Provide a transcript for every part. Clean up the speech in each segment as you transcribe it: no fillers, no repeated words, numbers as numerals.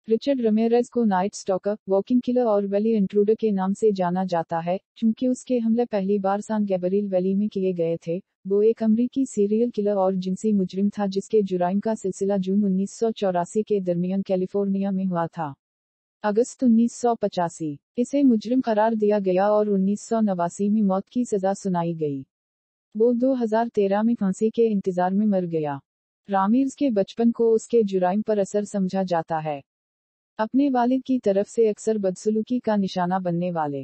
Richard रमेरेज को night stalker, walking killer और valley intruder के नाम से जाना जाता है, क्योंकि उसके हमले पहली बार सान गैब्रिएल वैली में किए गए थे। वो एक अमरीकी सीरियल किलर और जिनसी मुजरिम था जिसके जुराइम का सिलसिला जून 1984 के दरमियान कैलिफोर्निया में हुआ था। अगस्त 1985 इसे मुजरिम करार दिया गया और 1989 में मौत की सजा सुनाई गई। वो 2013 में फांसी के इंतजार में मर गया। रामीर्स के बचपन को उसके जुराइम पर असर समझा जाता है। अपने वालिद की तरफ से अक्सर बदसलूकी का निशाना बनने वाले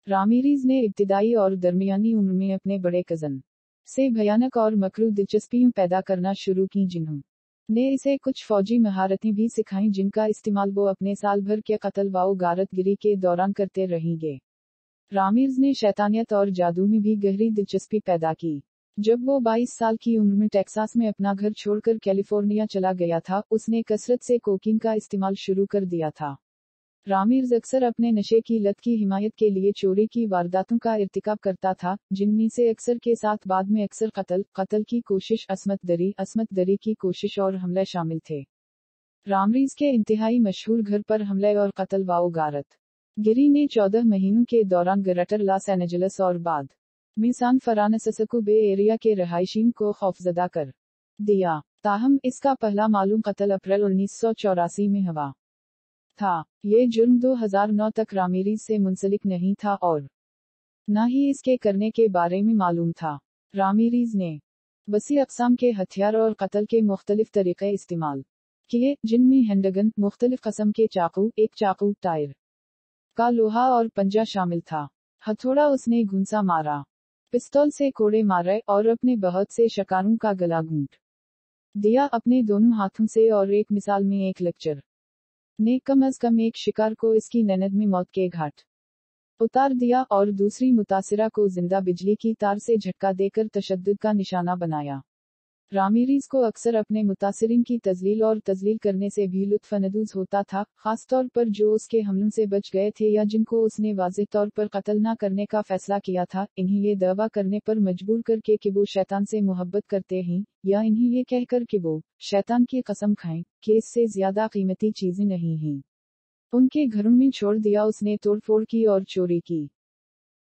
रामीरीज ने इब्तिदाई और दरमियानी उम्र में अपने बड़े कज़न से भयानक और मकरू दिलचस्पियां पैदा करना शुरू की, जिन्होंने इसे कुछ फौजी महारतें भी सिखाईं जिनका इस्तेमाल वो अपने साल भर के कत्ल व गारतगिरी के दौरान करते रहेंगे। रामीर्स ने शैतानियत और जादू में भी गहरी दिलचस्पी पैदा की। जब वो 22 साल की उम्र में टेक्सास में अपना घर छोड़कर कैलिफोर्निया चला गया था, उसने कसरत से कोकीन का इस्तेमाल शुरू कर दिया था। रामीर्स अक्सर अपने नशे की लत की हिमायत के लिए चोरी की वारदातों का इर्तिकाब करता था, जिनमें से अक्सर के साथ बाद में अक्सर कत्ल की कोशिश, असमत दरी की कोशिश और हमले शामिल थे। रामीर्स के इंतहाई मशहूर घर पर हमले और कत्ल व गारत गिरी ने 14 महीनों के दौरान ग्रेटर लॉस एंजलिस और बाद में सान फ्रांसिस्को बे एरिया के रहायशीन को खौफजदा कर दिया। ताहम इसका पहला मालूम कत्ल अप्रैल 1984 में हुआ था। ये जुर्म 2009 तक रामीरीज से मुंसलिक नहीं था और न ही इसके करने के बारे में मालूम था। रामीरीज ने वसी अक़साम के हथियार और कत्ल के मुख्तलिफ तरीक़े इस्तेमाल किए, जिनमें हैंडगन, मुख्तलिफ किस्म के चाकू, एक चाकू, टायर का लोहा और पंजा शामिल था। हथौड़ा उसने घुंसा मारा, पिस्तौल से कोड़े मारे और अपने बहुत से शिकारों का गला घूंट दिया अपने दोनों हाथों से। और एक मिसाल में एक लेक्चर ने कम अज कम एक शिकार को इसकी नैनद में मौत के घाट उतार दिया और दूसरी मुतासिरा को जिंदा बिजली की तार से झटका देकर तशद्दुद का निशाना बनाया। रामीरीज को अक्सर अपने मुतासिरीन की तजलील करने से भी लुत्फानंदोज होता था, खासतौर पर जो उसके हमलों से बच गए थे या जिनको उसने वाज़ेह तौर पर कत्ल न करने का फैसला किया था। इन्हें ये दावा करने पर मजबूर करके कि वो शैतान से मोहब्बत करते हैं, या इन्हें ये कहकर कि वो शैतान की कसम खाएं कि इससे ज्यादा कीमती चीजें नहीं हैं, उनके घरों में छोड़ दिया। उसने तोड़फोड़ की और चोरी की।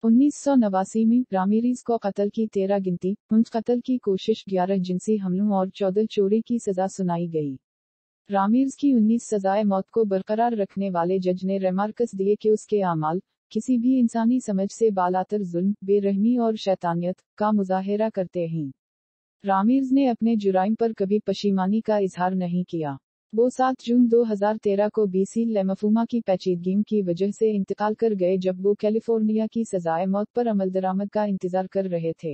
1989 में रामीरीज को कत्ल की 13 गिनती, 5 कत्ल की कोशिश, 11 जिनसी हमलों और 14 चोरी की सजा सुनाई गई। रामीर्स की 19 सजाए मौत को बरकरार रखने वाले जज ने रिमार्क्स दिए कि उसके आमाल किसी भी इंसानी समझ से बालातर जुल्म, बेरहमी और शैतानियत का मुजाहिरा करते हैं। रामीर्स ने अपने जुराइम पर कभी पशीमानी का इजहार नहीं किया। वो 7 जून 2013 को बीसी लेमफूमा की पेचीदगियों की वजह से इंतकाल कर गए जब वो कैलिफोर्निया की सजाए मौत पर अमल दरामद का इंतजार कर रहे थे।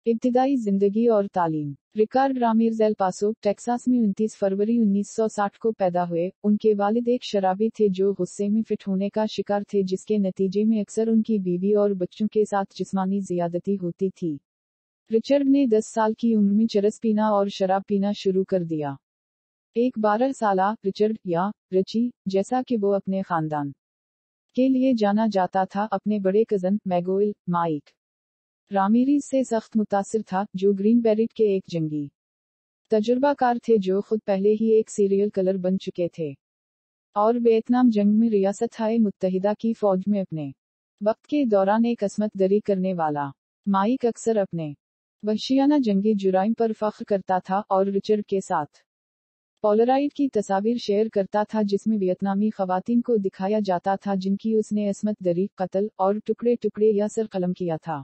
इब्तिदाई जिंदगी और तालीम। रिकार्ड रामीर्स एल पासो, टेक्सास में 29 फरवरी 1960 को पैदा हुए। उनके वालिद एक शराबी थे जो गुस्से में फिट होने का शिकार थे, जिसके नतीजे में अक्सर उनकी बीवी और बच्चों के साथ जिस्मानी जियादती होती थी। रिचर्ड ने 10 साल की उम्र में चरस पीना और शराब पीना शुरू कर दिया। एक 12 साला रिचर्ड या रिची, जैसा कि वो अपने खानदान के लिए जाना जाता था, अपने बड़े कज़न मैगोइल माइक रामीरीज से सख्त मुतासिर था, जो ग्रीन बेरेट के एक जंगी तजुर्बाकार थे जो खुद पहले ही एक सीरियल किलर बन चुके थे और वियतनाम जंग में रियासत-ए मुत्तहिदा की फौज में अपने वक्त के दौरान एक असमत दरी करने वाला माइक अक्सर अपने वहशियाना जंगी जुराइम पर फख्र करता था और रिचर्ड के साथ पोलराइड की तस्वीर शेयर करता था जिसमें वियतनामी खवातीन को दिखाया जाता था जिनकी उसने असमत दरी, कत्ल और टुकड़े टुकड़े या सर कलम किया था।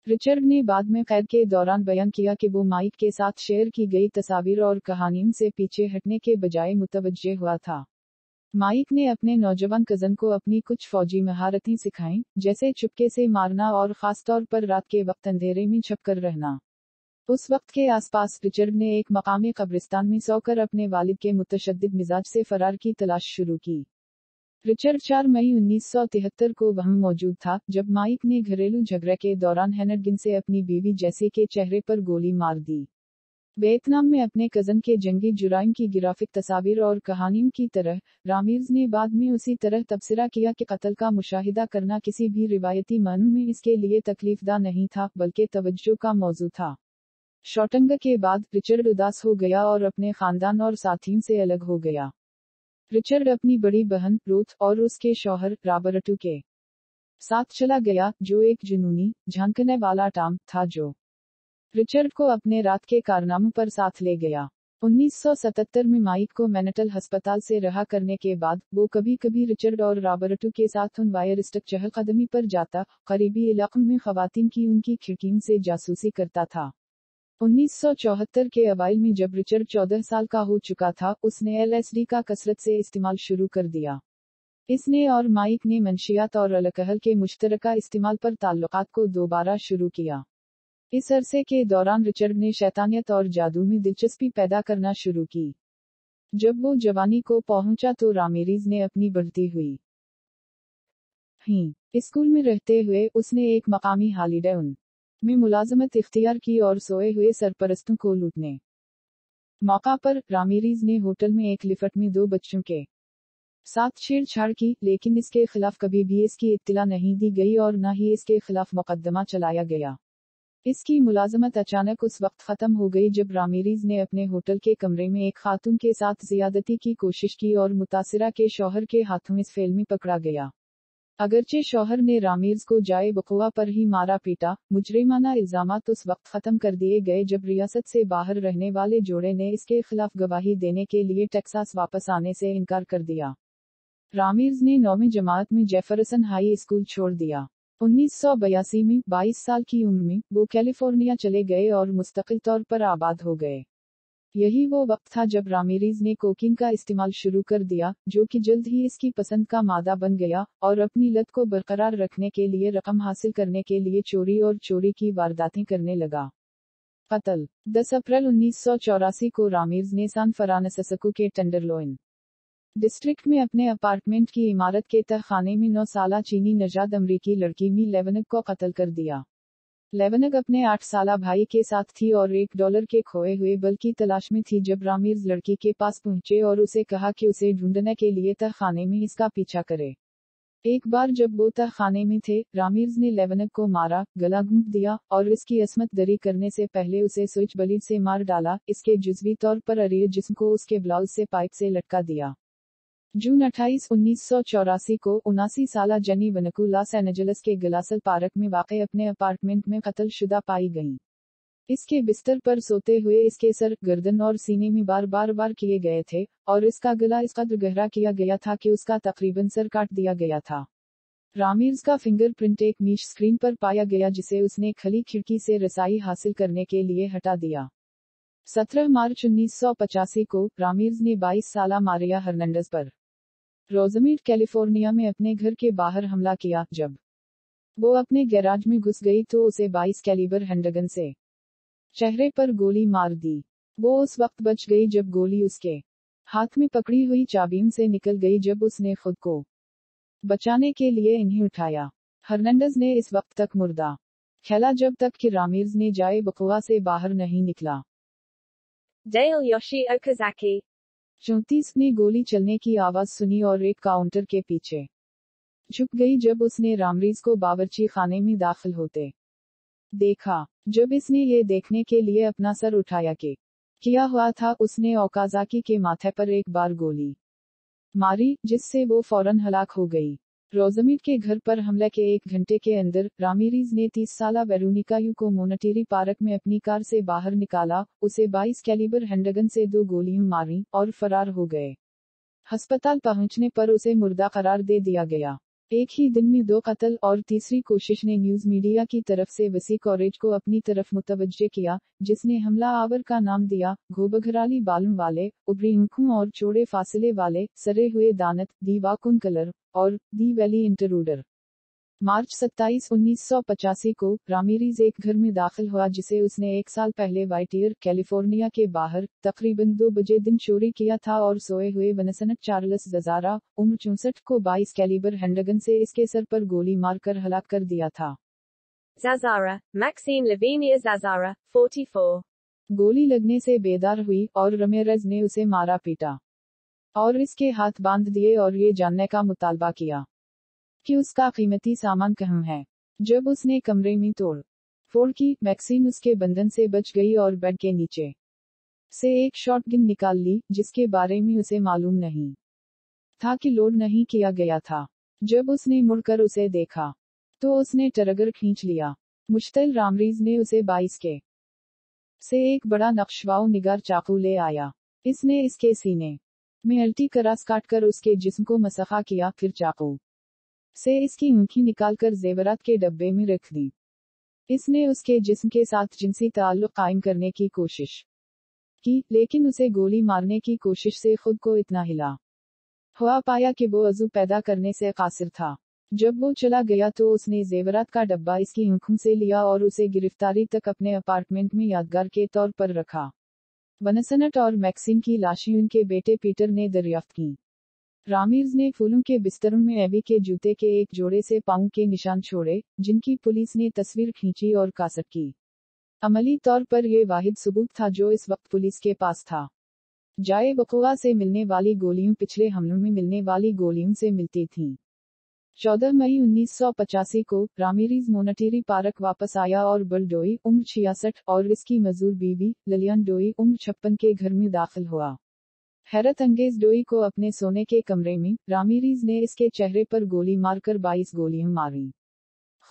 रिचर्ड ने बाद में कैद के दौरान बयान किया कि वो माइक के साथ शेयर की गई तस्वीर और कहानियों से पीछे हटने के बजाय मुतवज्जे हुआ था। माइक ने अपने नौजवान कज़न को अपनी कुछ फौजी महारतें सिखाईं, जैसे चुपके से मारना और खासतौर पर रात के वक्त अंधेरे में छुपकर रहना। उस वक्त के आसपास रिचर्ड ने एक मकामी कब्रिस्तान में सोकर अपने वालिद के मुतशद्दिद मिजाज से फरार की तलाश शुरू की। रिचर्ड 4 मई 1973 को वहां मौजूद था जब माइक ने घरेलू झगड़े के दौरान हैंडगन से अपनी बीवी जैसी के चेहरे पर गोली मार दी। वियतनाम में अपने कज़न के जंगी जुराइम की ग्राफिक तस्वीर और कहानियों की तरह, रामीर्स ने बाद में उसी तरह तबसरा किया कि कत्ल का मुशाहिदा करना किसी भी रिवायती मानों में इसके लिए तकलीफदा नहीं था, बल्कि तवज्जो का मौजू था। शॉटंग के बाद रिचर्ड उदास हो गया और अपने खानदान और साथियों से अलग हो गया। रिचर्ड अपनी बड़ी बहन रूथ और उसके शौहर रॉबर्टो के साथ चला गया, जो एक जुनूनी, झांकने वाला टॉम था जो रिचर्ड को अपने रात के कारनामों पर साथ ले गया। 1977 में माइक को मेंटल अस्पताल से रहा करने के बाद वो कभी कभी रिचर्ड और रॉबर्टो के साथ उन वायरिस्टिक चहलकदमी पर जाता, करीबी इलाकों में खवातीन की उनकी खिड़कियों से जासूसी करता था। 1974 के अवाइल में जब रिचर्ड 14 साल का हो चुका था, उसने एलएसडी का कसरत से इस्तेमाल शुरू कर दिया। इसने और माइक ने मंशियात और अल्कोहल के मुश्तरका इस्तेमाल पर ताल्लुकात को दोबारा शुरू किया। इस अरसे के दौरान रिचर्ड ने शैतानियत और जादू में दिलचस्पी पैदा करना शुरू की। जब वो जवानी को पहुंचा तो रामिरेज ने अपनी बढ़ती हुई स्कूल में रहते हुए उसने एक मकामी हॉलिडे उन में मुलाजमत इख्तियार की और सोए हुए सरपरस्तों को लूटने मौका पर रामिरेज ने होटल में एक लिफ्ट में 2 बच्चों के साथ छेड़छाड़ की, लेकिन इसके खिलाफ कभी भी इसकी इत्तला नहीं दी गई और न ही इसके खिलाफ मुकदमा चलाया गया। इसकी मुलाजमत अचानक उस वक्त खत्म हो गई जब रामिरेज ने अपने होटल के कमरे में एक खातून के साथ जियादती की कोशिश की और मुतासिरा के शौहर के हाथों इस फेल में पकड़ा गया। अगरचे शौहर ने रामिरेज को जाए बकुआ पर ही मारा पीटा, मुजरिमाना इल्जामात उस वक्त खत्म कर दिए गए जब रियासत से बाहर रहने वाले जोड़े ने इसके खिलाफ गवाही देने के लिए टेक्सास वापस आने से इनकार कर दिया। रामिरेज ने 9वीं जमात में जेफरसन हाई स्कूल छोड़ दिया। 1982 में 22 साल की उम्र में वो कैलिफोर्निया चले गए और मुस्तकिल तौर पर आबाद हो गए। यही वो वक्त था जब रामिरेज ने कोकीन का इस्तेमाल शुरू कर दिया, जो कि जल्द ही इसकी पसंद का मादा बन गया और अपनी लत को बरकरार रखने के लिए रकम हासिल करने के लिए चोरी और चोरी की वारदातें करने लगा। कत्ल 10 अप्रैल 1984 को रामिरेज ने सान फ्रांसिस्को के टेंडरलोइन डिस्ट्रिक्ट में अपने अपार्टमेंट की इमारत के तहखाने में 9 साला चीनी नजाद अमरीकी लड़की मी लेवनग को कत्ल कर दिया। लेवनग अपने 8 साला भाई के साथ थी और $1 के खोए हुए बल की तलाश में थी जब रामिरेज लड़की के पास पहुंचे और उसे कहा कि उसे ढूंढने के लिए तहखाने में इसका पीछा करे। एक बार जब वो तहखाने में थे, रामिरेज ने लेवनग को मारा, गला घूंट दिया और इसकी असमत दरी करने से पहले उसे स्विच ब्लेड से मार डाला। इसके जुज़वी तौर पर अरिय जिस्म को उसके ब्लाउज से पाइप से लटका दिया। जून 28, 1984 को 79 साला जेनी वनकू लॉस एंजलिस के ग्लासल पार्क में वाक़ अपने अपार्टमेंट में कत्ल शुदा पाई गईं। इसके बिस्तर पर सोते हुए इसके सर, गर्दन और सीने में बार किए गए थे और इसका गला इस कदर गहरा किया गया था कि उसका तकरीबन सर काट दिया गया था। रामिरेज का फिंगरप्रिंट एक मीश स्क्रीन पर पाया गया जिसे उसने खली खिड़की से रसाई हासिल करने के लिए हटा दिया। 17 मार्च 1985 को रामिरेज ने 22 साला मारिया हर्नांडेज पर रोजमेड कैलिफोर्निया में अपने घर के बाहर हमला किया। जब वो अपने गैराज में घुस गई तो उसे 22 कैलिबर हैंडगन से चेहरे पर गोली मार दी। वो उस वक्त बच गई जब गोली उसके हाथ में पकड़ी हुई चाबियों से निकल गई जब उसने खुद को बचाने के लिए इन्हें उठाया। हर्नांडेज ने इस वक्त तक मुर्दा खेला जब तक कि रामिरेज ने जाए बकुआ से बाहर नहीं निकला। डेल योशी ओकाज़की 34 ने गोली चलने की आवाज सुनी और एक काउंटर के पीछे झुक गई जब उसने रामिरेज को बावर्ची खाने में दाखिल होते देखा। जब इसने ये देखने के लिए अपना सर उठाया कि किया हुआ था, उसने ओकाज़की के माथे पर एक बार गोली मारी, जिससे वो फौरन हलाक हो गई। रोजमेड के घर पर हमले के 1 घंटे के अंदर रामिरेज ने 30 साला वेरोनिका यू को मोनेटेरी पार्क में अपनी कार से बाहर निकाला, उसे 22 कैलिबर हैंडगन से 2 गोलियां मारी और फरार हो गए। अस्पताल पहुंचने पर उसे मुर्दा करार दे दिया गया। एक ही दिन में 2 कत्ल और तीसरी कोशिश ने न्यूज मीडिया की तरफ से वसी कवरेज को अपनी तरफ मुतवज्जे किया, जिसने हमला आवर का नाम दिया घोबघराली बालों वाले, उभरी आंखों और चौड़े फासले वाले, सरे हुए दांत, दी वाकुन कलर और दी वैली इंटरूडर। मार्च 27, 1985 को रामिरेज एक घर में दाखिल हुआ जिसे उसने 1 साल पहले वाइटियर, कैलिफोर्निया के बाहर तकरीबन 2 बजे दिन चोरी किया था और सोए हुए वनसनत चार्ल्स ज़ाज़ारा, उम्र 64 को 22 कैलिबर हैंडगन से इसके सर पर गोली मारकर हलाक कर दिया था। Zazzara, Maxine Lavinia Zazzara, 44 गोली लगने से बेदार हुई और रामिरेज ने उसे मारा पीटा और इसके हाथ बांध दिए और ये जानने का मुतालबा किया कि उसका कीमती सामान कहाँ है। जब उसने कमरे में तोड़ फोड़ की, मैक्सिन उसके बंधन से बच गई और बेड के नीचे से एक शॉटगन निकाल ली, जिसके बारे में उसे मालूम नहीं था कि लोड नहीं किया गया था। जब उसने मुड़कर उसे देखा तो उसने ट्रिगर खींच लिया। मुश्तिल रामरीज ने उसे 22 के से एक बड़ा नक्शवाओ निगार चाकू ले आया। इसने इसके सीने में अल्टी करास काटकर उसके जिस्म को मसखा किया, फिर चाकू से इसकी ऊँखी निकालकर जेवरात के डब्बे में रख दी। इसने उसके जिस्म के साथ जिनसी ताल्लुक कायम करने की कोशिश की, लेकिन उसे गोली मारने की कोशिश से खुद को इतना हिला हुआ पाया कि वो अज़ू पैदा करने से कासिर था। जब वो चला गया तो उसने जेवरात का डब्बा इसकी आंखों से लिया और उसे गिरफ्तारी तक अपने अपार्टमेंट में यादगार के तौर पर रखा। वनसनट और मैक्सिम की लाशें उनके बेटे पीटर ने दरियाफ्त की। रामीर्स ने फूलों के बिस्तरों में एबी के जूते के एक जोड़े से पाँव के निशान छोड़े, जिनकी पुलिस ने तस्वीर खींची और कासट की। अमली तौर पर यह वाहिद सबूत था जो इस वक्त पुलिस के पास था। जाए वक़ुआ से मिलने वाली गोलियां पिछले हमलों में मिलने वाली गोलियों से मिलती थीं। 14 मई 1985 को रामीरीज मोनेटरी पार्क वापस आया और बल डोई उम्र 66 और इसकी मजदूर बीवी ललियान डोई उम्र 56 के घर में दाखिल हुआ। हैरत अंगेज डोई को अपने सोने के कमरे में रामीरीज ने इसके चेहरे पर गोली मारकर 22 गोलियां मारी।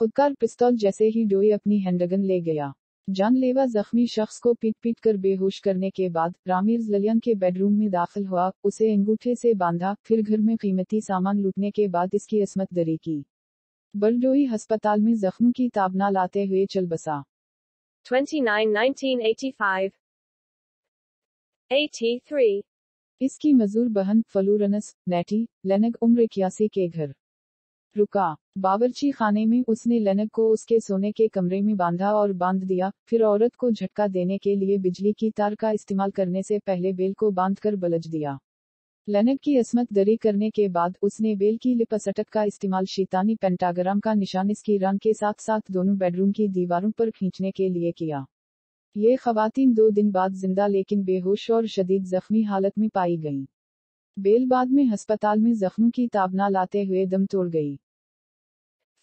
खुदकार पिस्तौल जैसे ही डोई अपनी हैंडगन ले गया। जानलेवा जख्मी शख्स को पीट पीट कर बेहोश करने के बाद रामीर्स ललियान के बेडरूम में दाखिल हुआ, उसे अंगूठे से बांधा, फिर घर में कीमती सामान लूटने के बाद इसकी असमत दरी की। बलडोई अस्पताल में जख्मों की ताबना लाते हुए चल बसा। 29 1985 83 इसकी मजदूर बहन फलूरनस नेटी लेनग उम्र 81 के घर रुका। बावर्ची खाने में उसने लेनग को उसके सोने के कमरे में बांधा और बांध दिया, फिर औरत को झटका देने के लिए बिजली की तार का इस्तेमाल करने से पहले बेल को बांधकर बलज दिया। लेनग की असमत दरी करने के बाद उसने बेल की लिपसटक का इस्तेमाल शैतानी पेंटाग्राम का निशान इसकी रंग के साथ साथ दोनों बेडरूम की दीवारों पर खींचने के लिए किया। ये खवातीन 2 दिन बाद जिंदा लेकिन बेहोश और शदीद जख्मी हालत में पाई गईं। बेल बाद में अस्पताल में जख्मों की ताबना लाते हुए दम तोड़ गई।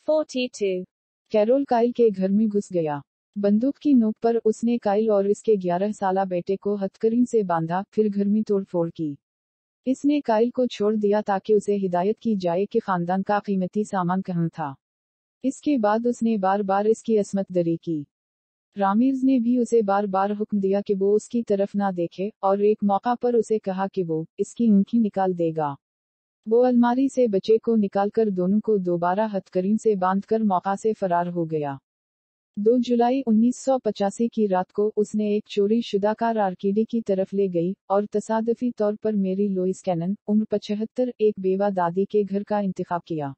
42 कैरोल काइल के घर में घुस गया। बंदूक की नोक पर उसने काइल और इसके 11 साला बेटे को हथकड़ी से बांधा, फिर घर में तोड़फोड़ की। इसने काइल को छोड़ दिया ताकि उसे हिदायत की जाए कि खानदान का कीमती सामान कहाँ था। इसके बाद उसने बार बार इसकी असमत दरी की। रामीर्स ने भी उसे बार बार हुक्म दिया कि वो उसकी तरफ ना देखे, और एक मौका पर उसे कहा कि वो इसकी ऊँखी निकाल देगा। वो अलमारी से बच्चे को निकालकर दोनों को दोबारा हथकड़ियों से बांधकर मौका से फरार हो गया। 2 जुलाई 1985 की रात को उसने एक चोरी शुदा कार आर्किडी की तरफ ले गई और तसादफी तौर पर मेरी लोइस कैनन उम्र 75 एक बेवा दादी के घर का इंतखाब किया।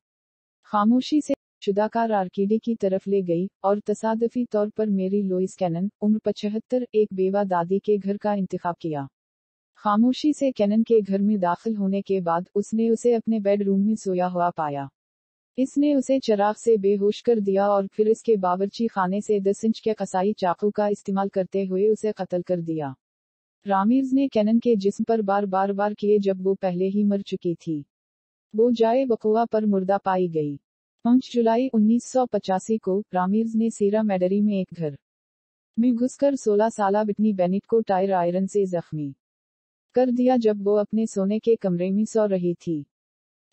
खामोशी से शुदा कार आर्किडी की तरफ ले गई और तसादफी तौर पर मेरी लोइस कैनन उम्र 75 एक बेवा दादी के घर का इंतखाब किया। खामोशी से कैनन के घर में दाखिल होने के बाद उसने उसे अपने बेडरूम में सोया हुआ पाया। इसने उसे चिराग से बेहोश कर दिया और फिर इसके बावर्ची खाने से 10 इंच के कसाई चाकू का इस्तेमाल करते हुए उसे कत्ल कर दिया। रामीर्स ने कैनन के जिस्म पर बार किए जब वो पहले ही मर चुकी थी। वो जाए वक़ुआ पर मुर्दा पाई गई। 5 जुलाई 1985 को रामीर्स ने सीरा मेडरी में एक घर में घुसकर 16 साला बिटनी बेनिट को टायर आयरन से जख्मी कर दिया जब वो अपने सोने के कमरे में सो रही थी।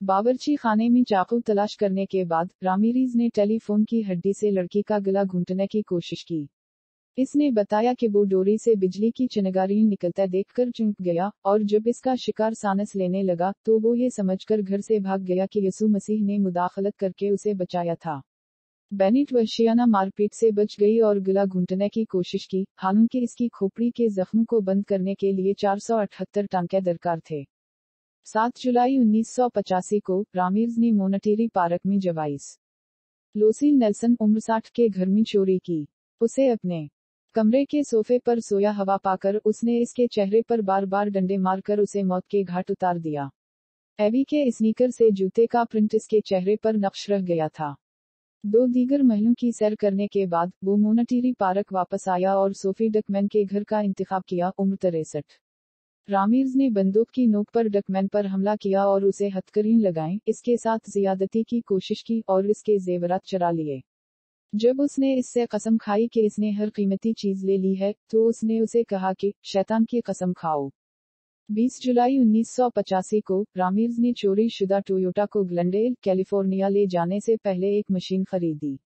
बावर्ची खाने में चाकू तलाश करने के बाद रामीरीज ने टेलीफोन की हड्डी से लड़की का गला घूंटने की कोशिश की। इसने बताया कि वो डोरी से बिजली की चिनगारी निकलता देखकर चौंक गया, और जब इसका शिकार सांस लेने लगा तो वो ये समझकर घर से भाग गया कि यसू मसीह ने मुदाखलत करके उसे बचाया था। बेनिट वहशियाना मारपीट से बच गई और गला घूंटने की कोशिश की, हालांकि इसकी खोपड़ी के जख्म को बंद करने के लिए 478 टांके दरकार थे। 7 जुलाई 1985 को रामीर्स ने मोनेटरी पार्क में जवाइस लोसील नेल्सन उम्र 60 के घर में चोरी की। उसे अपने कमरे के सोफे पर सोया हवा पाकर उसने इसके चेहरे पर बार बार डंडे मारकर उसे मौत के घाट उतार दिया। एबी के स्नीकर से जूते का प्रिंट इसके चेहरे पर नक्श रह गया था। 2 दीगर महलों की सैर करने के बाद वो मोनेटरी पार्क वापस आया और सोफी डकमैन के घर का इंतखाब किया, उम्र 63। रामीर्स ने बंदूक की नोक पर डकमैन पर हमला किया और उसे हथकड़ियां लगाईं, इसके साथ जियादती की कोशिश की और इसके जेवरात चुरा लिए। जब उसने इससे कसम खाई कि इसने हर कीमती चीज ले ली है, तो उसने उसे कहा कि शैतान की कसम खाओ। 20 जुलाई 1985 को रामीर्स ने चोरी शुदा टोयोटा को ग्लेंडेल, कैलिफोर्निया ले जाने से पहले एक मशीन खरीदी।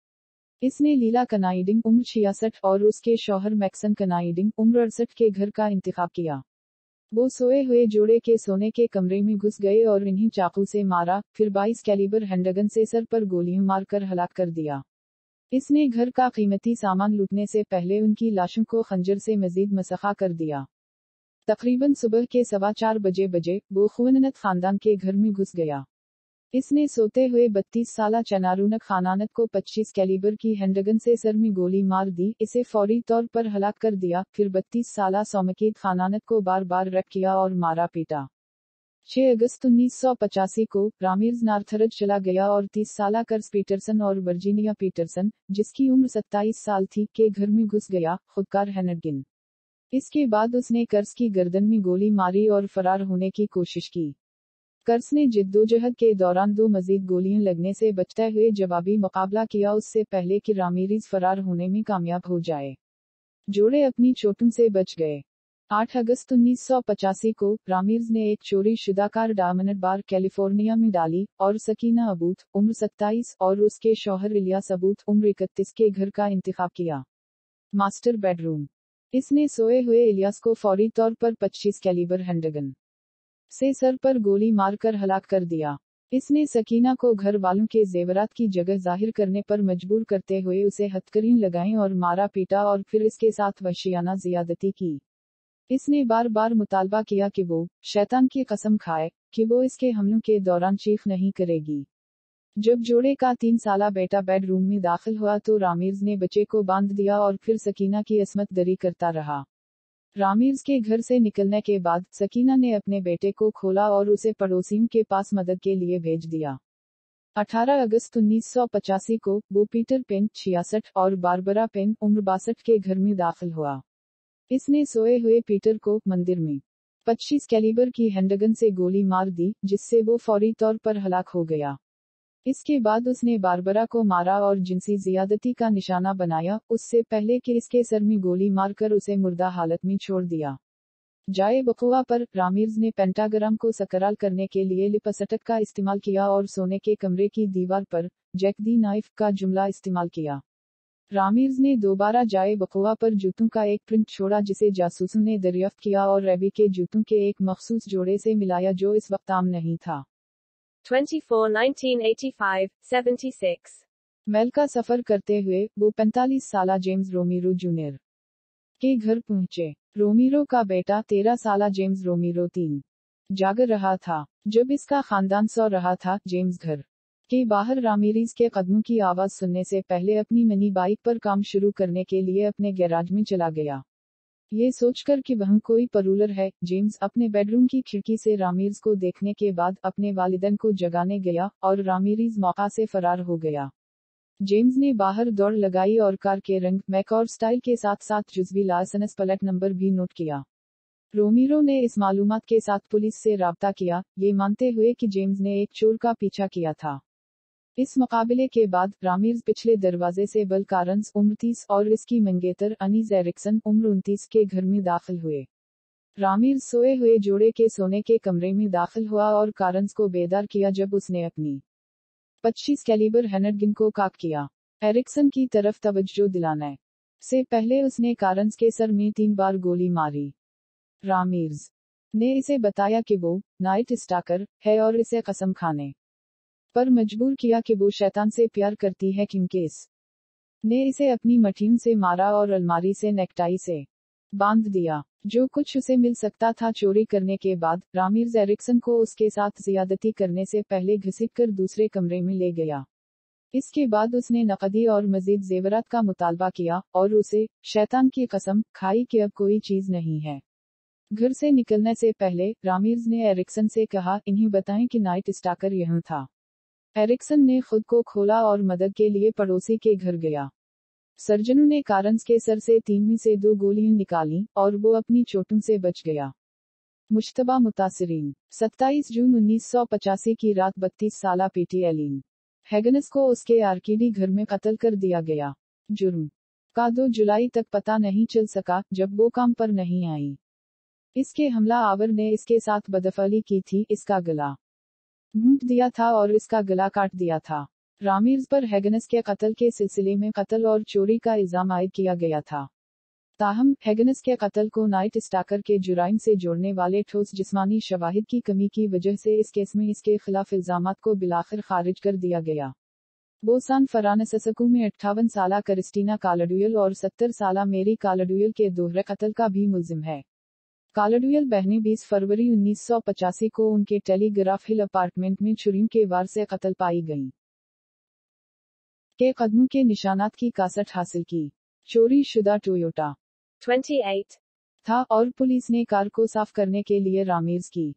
इसने लीला कनाइडिंग उम्र 66 और उसके शौहर मैक्सन कनाइडिंग उम्र 68 के घर का इंतखाब किया। वो सोए हुए जोड़े के सोने के कमरे में घुस गए और इन्हें चाकू से मारा, फिर 22 कैलिबर हैंडगन से सर पर गोलियां मारकर हलाक कर दिया। इसने घर का कीमती सामान लूटने से पहले उनकी लाशों को खंजर से मजीद मसखा कर दिया। तकरीबन सुबह के 4:15 बजे वो खुवननत खानदान के घर में घुस गया। इसने सोते हुए 32 साला चनारूनक खानानत को 25 कैलिबर की हैंडगन से सर में गोली मार दी, इसे फौरी तौर पर हलाक कर दिया। फिर 32 साला सोमकीद खानानत को बार बार रैप किया और मारा पीटा। 6 अगस्त 1985 को रामीर्स नार्थरज चला गया और 30 साला कर्स पीटरसन और वर्जीनिया पीटरसन, जिसकी उम्र 27 साल थी, के घर में घुस गया, खुदकार हैंडगन। इसके बाद उसने कर्स की गर्दन में गोली मारी और फरार होने की कोशिश की। कर्स ने जिद्दोजहद के दौरान 2 मजीद गोलियां लगने से बचते हुए जवाबी मुकाबला किया, उससे पहले कि रामीरीज फरार होने में कामयाब हो जाए। जोड़े अपनी चोटों से बच गए। 8 अगस्त 1985 को रामीर्स ने एक चोरी शुदा कार डायमंड बार कैलिफोर्निया में डाली और सकीना अबूथ उम्र 27 और उसके शौहर इलियास अबूथ उम्र 31 के घर का इंतखाब किया। Master bedroom. इसने सोए हुए इलियास को फौरी तौर पर 25 कैलिबर हैंडगन से सर पर गोली मारकर हलाक कर दिया। इसने सकीना को घर वालों के जेवरात की जगह जाहिर करने पर मजबूर करते हुए उसे हथकड़ियां लगाईं और मारा पीटा और फिर इसके साथ वहशियाना जियादती की। इसने बार बार मुतालबा किया कि वो शैतान की कसम खाए कि वो इसके हमलों के दौरान चीख नहीं करेगी। जब जोड़े का 3 साला बेटा बेडरूम में दाखिल हुआ तो रामीर्स ने बच्चे को बांध दिया और फिर सकीना की असमत दरी करता रहा। रामीर्स के घर से निकलने के बाद सकीना ने अपने बेटे को खोला और उसे पड़ोसियों के पास मदद के लिए भेज दिया। 18 अगस्त 1985 को वो पीटर पेन 66 और बारबरा पेन उम्र 62 के घर में दाखिल हुआ। इसने सोए हुए पीटर को मंदिर में 25 कैलिबर की हैंडगन से गोली मार दी, जिससे वो फौरी तौर पर हलाक हो गया। इसके बाद उसने बारबरा को मारा और जिनसी जियादती का निशाना बनाया, उससे पहले कि इसके सर में गोली मारकर उसे मुर्दा हालत में छोड़ दिया। जाए बकुआ पर रामीर्स ने पेंटाग्राम को सकराल करने के लिए लिपसटक का इस्तेमाल किया और सोने के कमरे की दीवार पर जैक दी नाइफ का जुमला इस्तेमाल किया। रामीर्स ने दोबारा जाए बकुआ पर जूतों का एक प्रिंट छोड़ा जिसे जासूसों ने दरियाफ्त किया और रैबी के जूतों के एक मखसूस जोड़े से मिलाया जो इस वक्त आम नहीं था। 24/1985, 76 मैल का सफर करते हुए वो 45 साला जेम्स रोमीरो जूनियर के घर पहुंचे। रोमीरो का बेटा 13 साला जेम्स रोमीरो 3 जाग रहा था जब इसका खानदान सो रहा था। जेम्स घर के बाहर रामीरीज के कदमों की आवाज सुनने से पहले अपनी मिनी बाइक पर काम शुरू करने के लिए अपने गैराज में चला गया। ये सोचकर कि वह कोई परूलर है, जेम्स अपने बेडरूम की खिड़की से रामीर्स को देखने के बाद अपने वालिदैन को जगाने गया और रामीरीज मौका से फरार हो गया। जेम्स ने बाहर दौड़ लगाई और कार के रंग, मैक और स्टाइल के साथ साथ जुज़वी लाइसेंस प्लेट नंबर भी नोट किया। रोमीरो ने इस मालूमात के साथ पुलिस से राब्ता किया, ये मानते हुए कि जेम्स ने एक चोर का पीछा किया था। इस मुकाबले के बाद रामीर्स पिछले दरवाजे से बल कारंस उम्र 30 और इसकी मंगेतर अनीज एरिक्सन उम्र 29 के घर में दाखिल हुए। रामीर्स सोए हुए जोड़े के सोने के कमरे में दाखिल हुआ और कारंस को बेदार किया जब उसने अपनी 25 कैलिबर हैंडगन को काक किया। एरिक्सन की तरफ तवज्जो दिलाने से पहले उसने कारंस के सर में 3 बार गोली मारी। रामीर्स ने इसे बताया कि वो नाइट स्टाकर है और इसे कसम खाने पर मजबूर किया कि वो शैतान से प्यार करती है क्योंकि ने इसे अपनी मठियों से मारा और अलमारी से नेकटाई से बांध दिया। जो कुछ उसे मिल सकता था चोरी करने के बाद रामीर्स एरिक्सन को उसके साथ जियादती करने से पहले घसीटकर दूसरे कमरे में ले गया। इसके बाद उसने नकदी और मजीद जेवरात का मुतालबा किया और उसे शैतान की कसम खाई कि अब कोई चीज नहीं है। घर से निकलने से पहले रामीर्स ने एरिक्सन से कहा, इन्हें बताएं कि नाइट स्टाकर यहाँ था। एरिक्सन ने खुद को खोला और मदद के लिए पड़ोसी के घर गया। सर्जनों ने कारंस के सर से 3 में से 2 गोलियां निकाली और वो अपनी चोटों से बच गया। मुश्तबा मुतासिरीन 27 जून 1985 की रात 32 साला पीटी एलिन हैगनस को उसके आर्किडी घर में कत्ल कर दिया गया। जुर्म का 2 जुलाई तक पता नहीं चल सका जब वो काम पर नहीं आई। اس کے حملہ آور نے اس کے ساتھ بدفعلی کی تھی، اس کا گلا گھونٹ دیا تھا اور اس کا گلا کاٹ دیا تھا۔ رامیرز پر ہیگنس کے قتل کے سلسلے میں قتل اور چوری کا الزام عائد کیا گیا تھا۔ تاہم ہیگنس کے قتل کو نائٹ اسٹاکر کے جرائم سے جوڑنے والے ٹھوس جسمانی شواہد کی کمی کی وجہ سے اس کیس میں اس کے خلاف الزامات کو بالآخر خارج کر دیا گیا۔ وہ سان فرانسسکو میں 58 سالہ کرسٹینا کالڈویل اور 70 سالہ میری کالڈویل کے دوہرے قتل کا بھی ملزم ہے۔ کالڈویل بہنیں 20 فروری 1985 کو ان کے ٹیلی گراف ہل اپارٹمنٹ میں چھریوں کے وار سے قتل پائی گئیں۔ کے قدموں کے نشانات کی کاسٹ حاصل کی۔ چوری شدہ ٹویوٹا 28. تھا اور پولیس نے کار کو صاف کرنے کے لیے رامیرز کی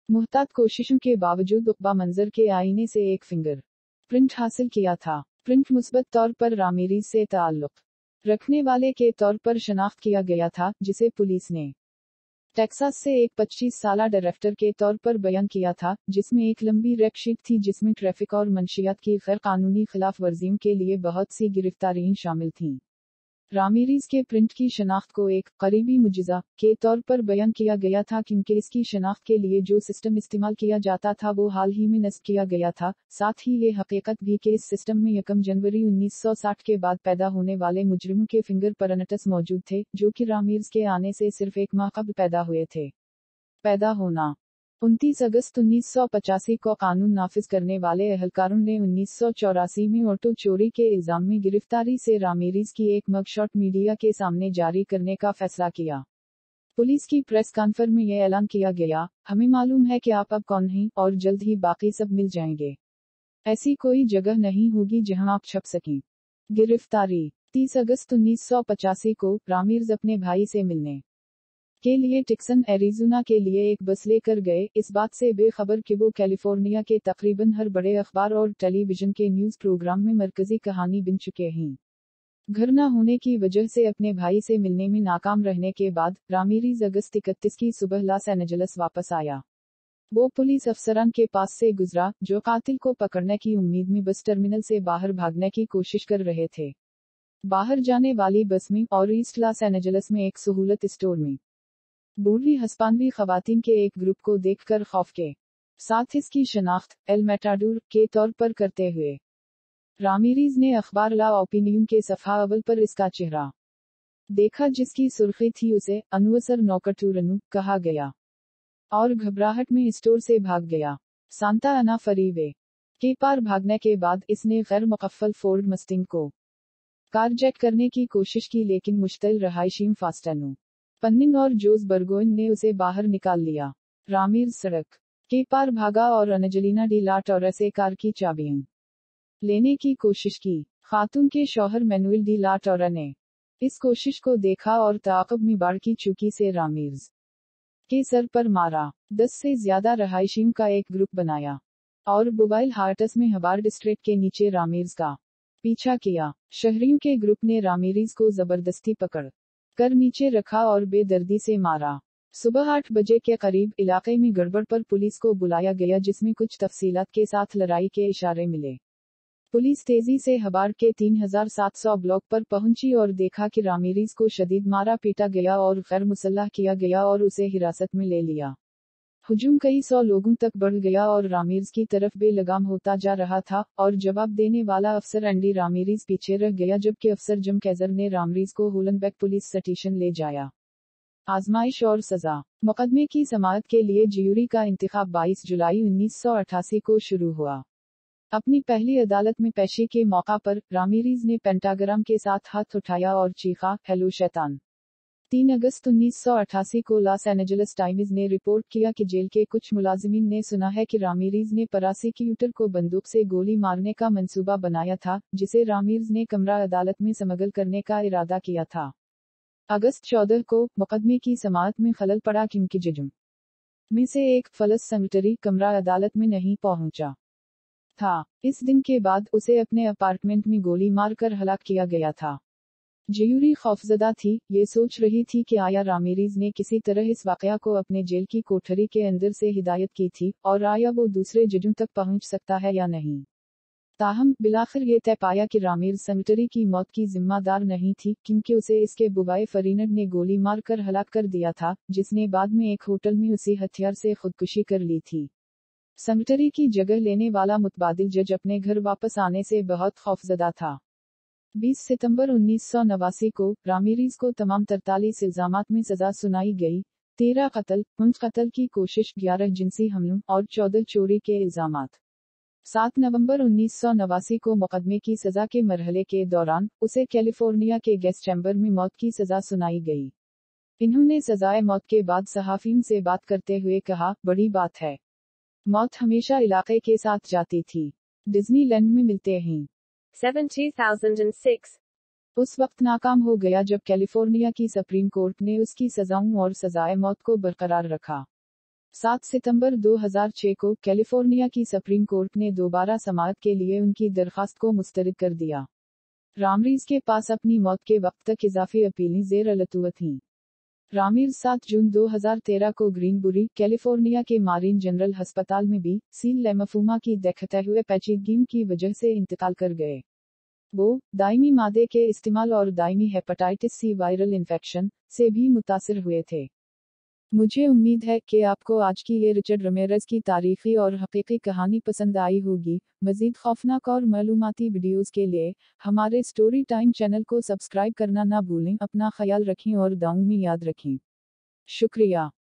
محتاط کوششوں کے باوجود عقبہ منظر کے آئینے سے ایک فنگر پرنٹ حاصل کیا تھا۔ پرنٹ مثبت طور پر رامیرز سے تعلق رکھنے والے کے طور پر شناخت کیا گیا تھا، جسے پولیس نے ٹیکساس سے ایک 25 سالہ ڈائریکٹر کے طور پر بیان کیا تھا، جس میں ایک لمبی ریک شیٹ تھی جس میں ٹریفک اور منشیات کی غیر قانونی خلاف ورزیوں کے لیے بہت سی گرفتاریاں شامل تھیں۔ رامیرز کے پرنٹ کی شناخت کو ایک قریبی معجزہ کے طور پر بیان کیا گیا تھا کیونکہ اس کی شناخت کے لیے جو سسٹم استعمال کیا جاتا تھا وہ حال ہی میں نصب کیا گیا تھا۔ ساتھ ہی یہ حقیقت بھی کہ اس سسٹم میں 1 جنوری 1960 کے بعد پیدا ہونے والے مجرموں کے فنگر پرنٹس موجود تھے، جو کہ رامیرز کے آنے سے صرف 1 ماہ قبل پیدا ہوئے تھے۔ پیدا ہونا 29 اگست 1985 کو قانون نافذ کرنے والے اہلکاروں نے 1984 میں آٹو چوری کے الزام میں گرفتاری سے رامیرز کی ایک مگ شاٹ میڈیا کے سامنے جاری کرنے کا فیصلہ کیا۔ پولیس کی پریس کانفرنس میں یہ اعلان کیا گیا، ہمیں معلوم ہے کہ آپ اب کون ہیں اور جلد ہی باقی سب مل جائیں گے۔ ایسی کوئی جگہ نہیں ہوگی جہاں آپ چھپ سکیں۔ گرفتاری 30 اگست 1985 کو رامیرز اپنے بھائی سے ملنے کے لیے ٹکسن ایریزونا کے لیے ایک بس لے کر گئے، اس بات سے بے خبر کہ وہ کیلیفورنیا کے تقریباً ہر بڑے اخبار اور ٹیلی ویژن کے نیوز پروگرام میں مرکزی کہانی بن چکے ہیں۔ گھر نہ ہونے کی وجہ سے اپنے بھائی سے ملنے میں ناکام رہنے کے بعد رامیرز اگست 31 کی صبح لاس اینجلس واپس آیا۔ وہ پولیس افسران کے پاس سے گزرا جو قاتل کو پکڑنے کی امید میں بس ٹرمینل سے باہر بھاگنے کی کوشش کر رہے تھے۔ باہر جانے والی بس میں اور ایسٹ لاس اینجلس میں ایک سہولت اسٹور میں بوڑھی ہسپانوی خواتین کے ایک گروپ کو دیکھ کر خوف کے ساتھ اس کی شناخت ایل میٹاڈور کے طور پر کرتے ہوئے رامیرز نے اخبار لا اوپینیون کے صفحہ اول پر اس کا چہرہ دیکھا، جس کی سرخی تھی اسے انوسر نوکٹورنو کہا گیا، اور گھبراہٹ میں اسٹور سے بھاگ گیا۔ سانتا انا فری وے کے پار بھاگنے کے بعد اس نے غیر مقفل فورڈ مسٹنگ کو کار جیک کرنے کی کوشش کی، لیکن مشتعل رہائشی فاسٹینو پننگ اور جوز برگوئن نے اسے باہر نکال لیا۔ رامیرز سڑک کے پار بھاگا اور انجلینا ڈی لا ٹورے سے کار کی چابیاں لینے کی کوشش کی۔ خاتون کے شوہر مینوئل ڈی لا ٹورے نے اس کوشش کو دیکھا اور تعاقب میں باڑ کی چوکی سے رامیرز کے سر پر مارا۔ 10 سے زیادہ رہائشیوں کا ایک گروپ بنایا اور بوائل ہارٹس میں ہبارڈ اسٹریٹ کے نیچے رامیرز کا پیچھا کیا۔ شہریوں کے گروپ نے رامیرز کو زبردستی پکڑ کر نیچے رکھا اور بے دردی سے مارا۔ صبح 8 بجے کے قریب علاقے میں گڑبڑ پر پولیس کو بلایا گیا، جس میں کچھ تفصیلات کے ساتھ لڑائی کے اشارے ملے۔ پولیس تیزی سے ہبارڈ کے 3700 بلاک پر پہنچی اور دیکھا کہ رامیرز کو شدید مارا پیٹا گیا اور غیر مسلح کیا گیا اور اسے حراست میں لے لیا۔ ہجوم کئی 100 لوگوں تک بڑھ گیا اور رامیرز کی طرف بے لگام ہوتا جا رہا تھا، اور جواب دینے والا افسر اینڈی رامیرز پیچھے رہ گیا، جبکہ افسر جم کیزر نے رامیرز کو ہولنبیک پولیس اسٹیشن لے جایا۔ آزمائش اور سزا۔ مقدمے کی سماعت کے لیے جیوری کا انتخاب 22 جولائی 1988 کو شروع ہوا۔ اپنی پہلی عدالت میں پیشی کے موقع پر رامیرز نے پینٹاگرام کے ساتھ ہاتھ اٹھایا اور چیخا، ہیلو شیطان۔ 3 اگست 1988 کو لاس اینجلس ٹائمز نے رپورٹ کیا کہ جیل کے کچھ ملازمین نے سنا ہے کہ رامیرز نے پراسیکیوٹر کو بندوق سے گولی مارنے کا منصوبہ بنایا تھا، جسے رامیرز نے کمرہ عدالت میں سمگل کرنے کا ارادہ کیا تھا۔ اگست 14 کو مقدمے کی سماعت میں خلل پڑا کیونکہ ججوں میں سے ایک فلس سنگٹری کمرہ عدالت میں نہیں پہنچا تھا۔ اس دن کے بعد اسے اپنے اپارٹمنٹ میں گولی مار کر ہلاک کیا گیا تھا۔ جیوری خوفزدہ تھی، یہ سوچ رہی تھی کہ آیا رامیرز نے کسی طرح اس واقعہ کو اپنے جیل کی کوٹھری کے اندر سے ہدایت کی تھی، اور آیا وہ دوسرے ججوں تک پہنچ سکتا ہے یا نہیں۔ ताहम बिलाखिर ये तय पाया कि रामीर्स सेमेटरी की मौत की जिम्मेदार नहीं थी, क्योंकि उसे इसके बुवाए फरीनड ने गोली मार कर हलाक कर दिया था, जिसने बाद में एक होटल में उसी हथियार से खुदकुशी कर ली थी। सेमेटरी की जगह लेने वाला मुतबादिल जज अपने घर वापस आने से बहुत खौफजदा था। 20 सितंबर 1989 को रामीरीज को तमाम 43 इल्जामात में सजा सुनाई गई। 13 कत्ल, 5 कत्ल की कोशिश, 11 जिनसी हमलों और 14 चोरी के इल्जामात। 7 नवंबर 1989 को मुकदमे की सजा के मरहले के दौरान उसे कैलिफोर्निया के गैस चैम्बर में मौत की सजा सुनाई गई। इन्होंने सजाए मौत के बाद सहाफियों से बात करते हुए कहा, बड़ी बात है। मौत हमेशा इलाके के साथ जाती थी। डिज्नीलैंड में मिलते हैं। 7 2006 उस वक्त नाकाम हो गया जब कैलिफोर्निया की सुप्रीम कोर्ट ने उसकी सजाओं और सजाए मौत को बरकरार रखा। 7 सितंबर 2006 को कैलिफोर्निया की सुप्रीम कोर्ट ने दोबारा समाअत के लिए उनकी दरखास्त को मुस्तरद कर दिया। रामीर्स के पास अपनी मौत के वक्त तक इजाफी अपीलें ज़ेर अलतुअ थीं। रामीर्स 7 जून 2013 को ग्रीनबुरी, कैलिफोर्निया के मारीन जनरल अस्पताल में बी सील लेमफूमा की देखते हुए पेचीदगियों की वजह से इंतकाल कर गए। वो दायमी मादे के इस्तेमाल और दायमी हेपेटाइटिस सी वायरल इन्फेक्शन से भी मुतासिर हुए थे। मुझे उम्मीद है कि आपको आज की ये रिचर्ड रमेरेज की तारीखी और हकीकी कहानी पसंद आई होगी। मज़ीद खौफनाक और मालूमाती वीडियोज़ के लिए हमारे स्टोरी टाइम चैनल को सब्सक्राइब करना ना भूलें। अपना ख्याल रखें और दुआओं में याद रखें। शुक्रिया।